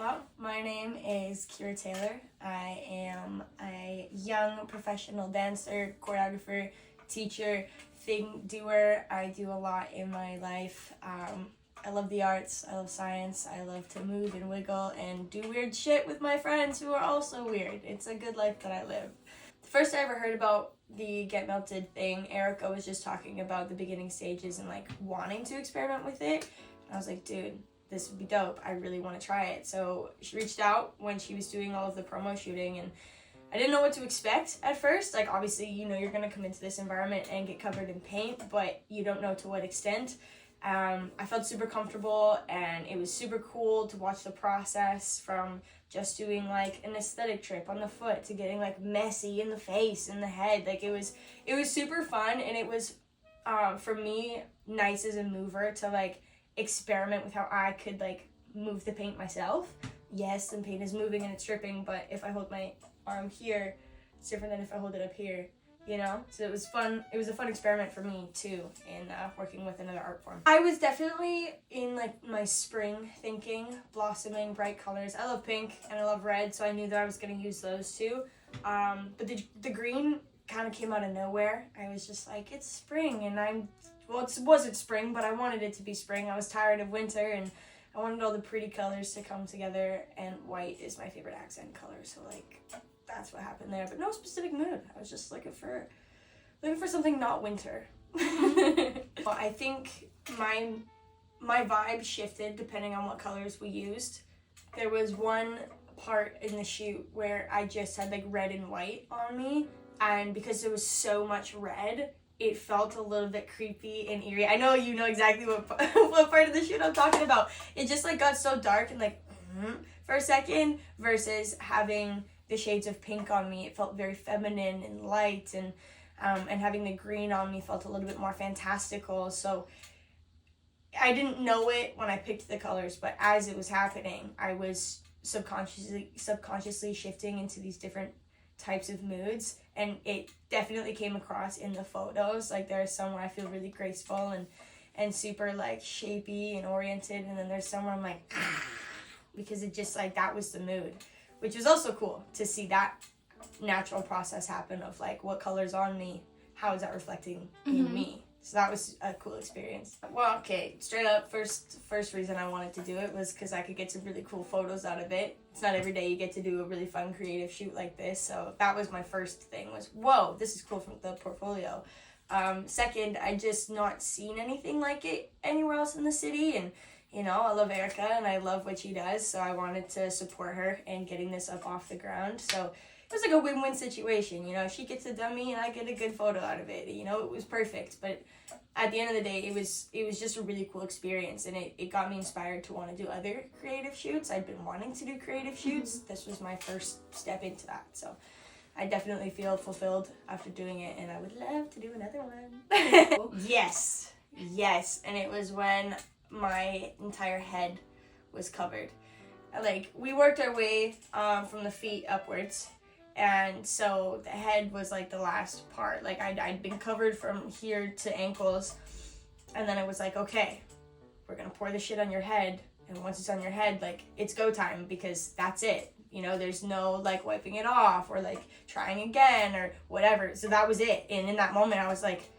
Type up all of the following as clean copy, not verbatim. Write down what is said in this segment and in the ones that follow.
Well, my name is Kyra Taylor. I am a young professional dancer, choreographer, teacher, thing doer. I do a lot in my life. I love the arts, I love science, I love to move and wiggle and do weird shit with my friends who are also weird. It's a good life that I live. The first I ever heard about the Get Melted thing, Erica was just talking about the beginning stages and like wanting to experiment with it. And I was like, dude, this would be dope. I really want to try it. So she reached out when she was doing all of the promo shooting, and I didn't know what to expect at first. Like, obviously, you know, you're going to come into this environment and get covered in paint, but you don't know to what extent. I felt super comfortable, and it was super cool to watch the process from just doing like an aesthetic trip on the foot to getting like messy in the face and the head. Like it was super fun, and it was for me nice as a mover to like experiment with how I could like move the paint myself. Yes, the paint is moving and it's dripping, but if I hold my arm here, it's different than if I hold it up here, you know? So it was fun. It was a fun experiment for me too in working with another art form. I was definitely in like my spring thinking, blossoming, bright colors. I love pink and I love red, so I knew that I was going to use those too. But the green kind of came out of nowhere. I was just like, it's spring, and well, it wasn't spring, but I wanted it to be spring. I was tired of winter, and I wanted all the pretty colors to come together, and white is my favorite accent color, so like that's what happened there. But no specific mood. I was just looking for something not winter. Well, I think my vibe shifted depending on what colors we used. There was one part in the shoot where I just had like red and white on me, and because there was so much red, it felt a little bit creepy and eerie. I know you know exactly what part of the shoot I'm talking about. It just like got so dark and like for a second, versus having the shades of pink on me. It felt very feminine and light, and having the green on me felt a little bit more fantastical. So I didn't know it when I picked the colors, but as it was happening, I was subconsciously shifting into these different types of moods, and it definitely came across in the photos. Like there are some where I feel really graceful and super like shapy and oriented, and then there's some where I'm like because it just like that was the mood, which was also cool to see that natural process happen of like what color's on me, how is that reflecting in me. So that was a cool experience. Well, okay, straight up, first reason I wanted to do it was because I could get some really cool photos out of it. It's not every day you get to do a really fun creative shoot like this, so that was my first thing, was, whoa, this is cool from the portfolio. Second, I just not seen anything like it anywhere else in the city, and you know, I love Erica and I love what she does, so I wanted to support her in getting this up off the ground. So it was like a win-win situation, you know, she gets a dummy and I get a good photo out of it, you know, it was perfect. But at the end of the day, it was just a really cool experience, and it got me inspired to want to do other creative shoots. I'd been wanting to do creative shoots. This was my first step into that, so I definitely feel fulfilled after doing it, and I would love to do another one. Yes, and it was when my entire head was covered. Like, we worked our way from the feet upwards, and so the head was like the last part. Like I'd been covered from here to ankles, and then it was like, okay, we're gonna pour the shit on your head, and once it's on your head, like it's go time, because that's it, you know, there's no like wiping it off or like trying again or whatever. So that was it, and in that moment I was like,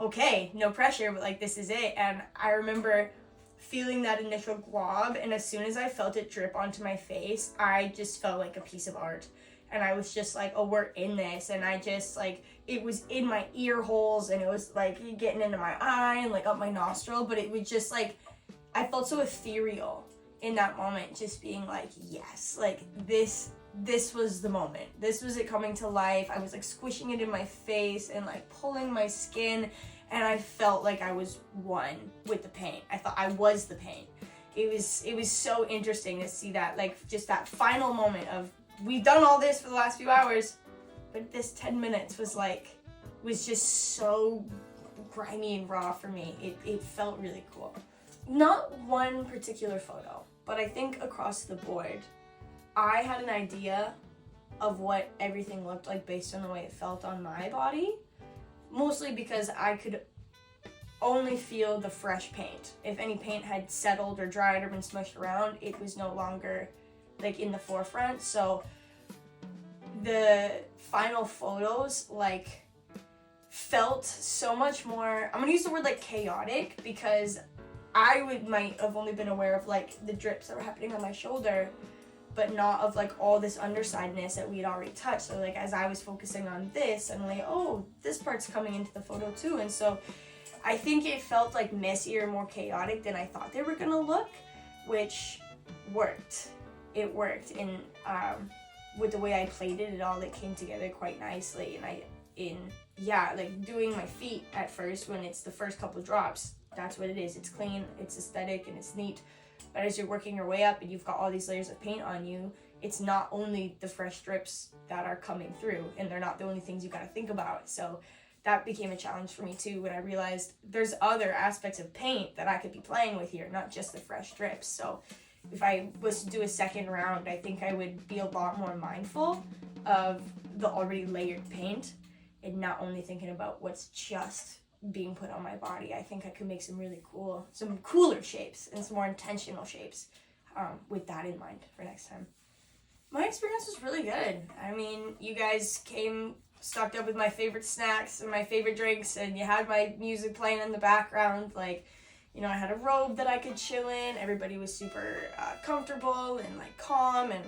okay, no pressure, but like this is it. And I remember feeling that initial glob, and as soon as I felt it drip onto my face, I just felt like a piece of art. And I was just like, oh, we're in this. And I just like, it was in my ear holes, and it was like getting into my eye and like up my nostril, but it was just like, I felt so ethereal in that moment, just being like, yes, like this was the moment. This was it coming to life. I was like squishing it in my face and like pulling my skin, and I felt like I was one with the paint. I thought I was the paint. It was so interesting to see that, like just that final moment of, we've done all this for the last few hours, but this 10 minutes was just so grimy and raw for me. It felt really cool. Not one particular photo, but I think across the board, I had an idea of what everything looked like based on the way it felt on my body, mostly because I could only feel the fresh paint. If any paint had settled or dried or been smushed around, it was no longer like in the forefront. So the final photos like felt so much more, I'm gonna use the word like chaotic, because might have only been aware of like the drips that were happening on my shoulder, but not of like all this undersideness that we had already touched. So like as I was focusing on this, I'm like, oh, this part's coming into the photo too. And so I think it felt like messier, more chaotic than I thought they were gonna look, which worked. It worked, and with the way I played it all, it came together quite nicely. And like doing my feet at first, when it's the first couple drops, that's what it is. It's clean, it's aesthetic, and it's neat. But as you're working your way up and you've got all these layers of paint on you, it's not only the fresh strips that are coming through, and they're not the only things you got to think about. So that became a challenge for me too, when I realized there's other aspects of paint that I could be playing with here, not just the fresh strips. So if I was to do a second round, I think I would be a lot more mindful of the already layered paint and not only thinking about what's just being put on my body. I think I could make some cooler shapes and some more intentional shapes with that in mind for next time. My experience was really good. I mean, you guys came stocked up with my favorite snacks and my favorite drinks, and you had my music playing in the background. Like, you know, I had a robe that I could chill in. Everybody was super comfortable and like calm, and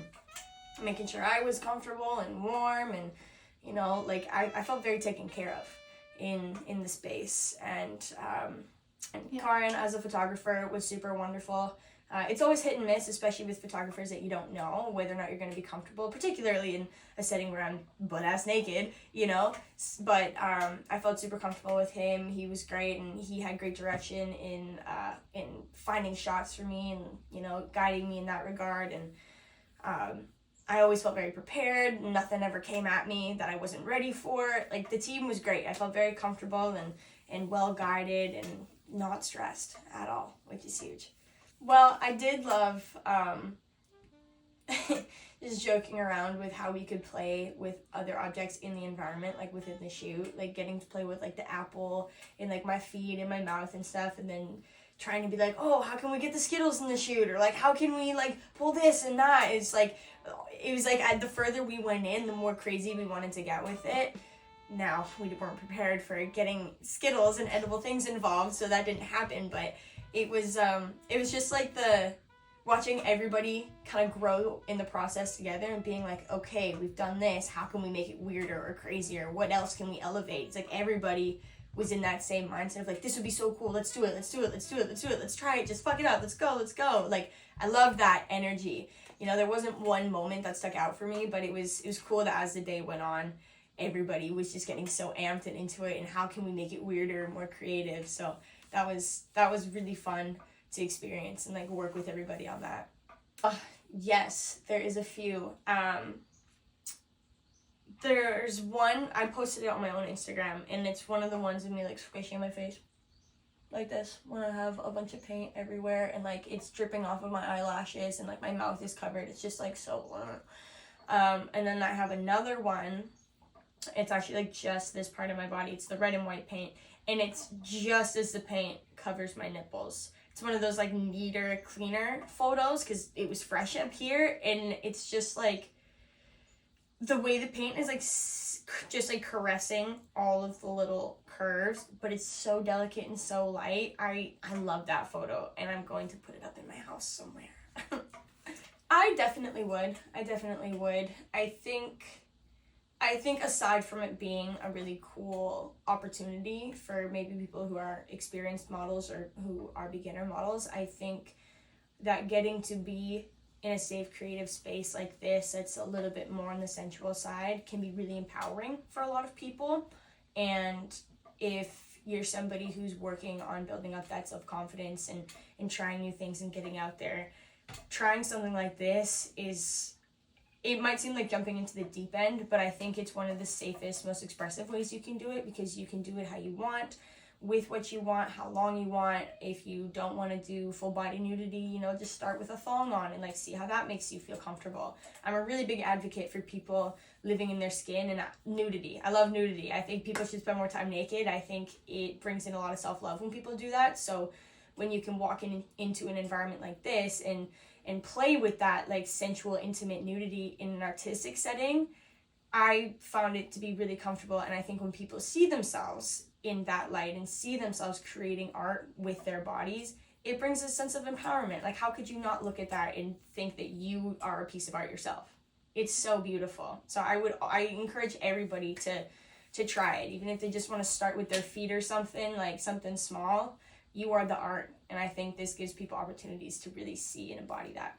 making sure I was comfortable and warm, and you know, like I felt very taken care of in the space. And Karen as a photographer was super wonderful. It's always hit and miss, especially with photographers that you don't know whether or not you're going to be comfortable, particularly in a setting where I'm butt-ass naked, you know. But I felt super comfortable with him. He was great, and he had great direction in finding shots for me, and, you know, guiding me in that regard. And I always felt very prepared. Nothing ever came at me that I wasn't ready for. Like, the team was great. I felt very comfortable and well-guided and not stressed at all, which is huge. Well, I did love just joking around with how we could play with other objects in the environment, like within the shoot, like getting to play with like the apple and like my feet and my mouth and stuff, and then trying to be like, oh, how can we get the Skittles in the shoot, or like how can we like pull this and that. It was like the further we went in, the more crazy we wanted to get with it. Now, we weren't prepared for getting Skittles and edible things involved, so that didn't happen, but it was just like watching everybody kind of grow in the process together and being like, okay, we've done this, how can we make it weirder or crazier? What else can we elevate? It's like everybody was in that same mindset of like, this would be so cool, let's do it, let's try it, just fuck it up, let's go. Like, I love that energy. You know, there wasn't one moment that stuck out for me, but it was cool that as the day went on, everybody was just getting so amped and into it, and how can we make it weirder, more creative. So that was really fun to experience and like work with everybody on that. Yes, there is a few. There's one, I posted it on my own Instagram, and it's one of the ones of me like squishing my face like this when I have a bunch of paint everywhere, and like it's dripping off of my eyelashes, and like my mouth is covered. It's just like so and then I have another one. It's actually like just this part of my body. It's the red and white paint, and it's just as the paint covers my nipples. It's one of those like neater, cleaner photos because it was fresh up here, and it's just like the way the paint is like just like caressing all of the little curves, but it's so delicate and so light. I love that photo, and I'm going to put it up in my house somewhere. I definitely would. I think aside from it being a really cool opportunity for maybe people who are experienced models or who are beginner models, I think that getting to be in a safe creative space like this that's a little bit more on the sensual side can be really empowering for a lot of people. And if you're somebody who's working on building up that self-confidence and trying new things and getting out there, trying something like this it might seem like jumping into the deep end, but I think it's one of the safest, most expressive ways you can do it, because you can do it how you want, with what you want, how long you want. If you don't want to do full body nudity, you know, just start with a thong on and like see how that makes you feel comfortable. I'm a really big advocate for people living in their skin and nudity. I love nudity. I think people should spend more time naked. I think it brings in a lot of self-love when people do that. So when you can walk into an environment like this and play with that like sensual, intimate nudity in an artistic setting, I found it to be really comfortable. And I think when people see themselves in that light and see themselves creating art with their bodies, it brings a sense of empowerment. Like, how could you not look at that and think that you are a piece of art yourself? It's so beautiful. So I encourage everybody to try it, even if they just want to start with their feet or something, like something small. You are the art, and I think this gives people opportunities to really see and embody that.